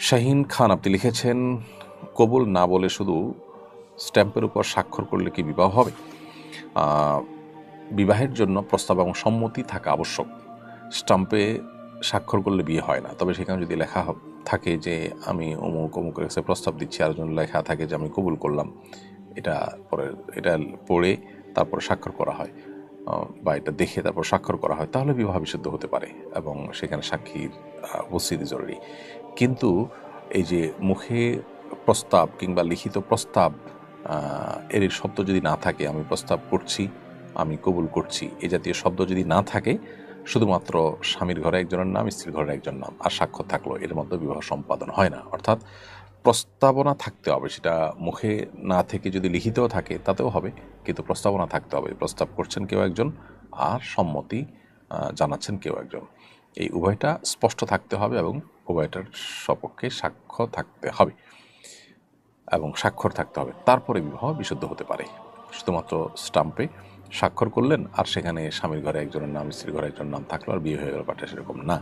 শাহীন খান আপনি লিখেছেন, কবুল না বলে শুধু স্ট্যাম্পের উপর স্বাক্ষর করলে কি বিবাহ হবে? বিবাহের জন্য প্রস্তাব এবং সম্মতি থাকা আবশ্যক। স্টাম্পে স্বাক্ষর করলে বিয়ে হয় না। তবে সেখানে যদি লেখা থাকে যে আমি অমুক অমুকের কাছে প্রস্তাব দিচ্ছি, আর জন্য লেখা থাকে যে আমি কবুল করলাম, এটা পরে এটা পড়ে তারপর স্বাক্ষর করা হয় বা এটা দেখে তারপর স্বাক্ষর করা হয়, তাহলে বিবাহ বিশুদ্ধ হতে পারে এবং সেখানে সাক্ষীর উপস্থিতি জরুরি। কিন্তু এই যে মুখে প্রস্তাব কিংবা লিখিত প্রস্তাব, এর শব্দ যদি না থাকে, আমি প্রস্তাব করছি, আমি কবুল করছি, এই জাতীয় শব্দ যদি না থাকে, শুধুমাত্র স্বামীর ঘরে একজনের নাম, স্ত্রীর ঘরে একজন নাম আর স্বাক্ষর থাকলো, এর মধ্যে বিবাহ সম্পাদন হয় না। অর্থাৎ প্রস্তাবনা থাকতে হবে, সেটা মুখে না থেকে যদি লিখিতও থাকে তাতেও হবে, কিন্তু প্রস্তাবনা থাকতে হবে। প্রস্তাব করছেন কেউ একজন আর সম্মতি জানাচ্ছেন কেউ একজন, এই উভয়টা স্পষ্ট থাকতে হবে এবং উভয়টার সপক্ষে সাক্ষ্য থাকতে হবে এবং স্বাক্ষর থাকতে হবে, তারপরে বিবাহ বিশুদ্ধ হতে পারে। শুধুমাত্র স্টাম্পে স্বাক্ষর করলেন আর সেখানে স্বামীর ঘরে একজনের নাম, স্ত্রীর ঘরে একজনের নাম থাকলো আর বিয়ে হয়ে গেল, পাঠা সেরকম না।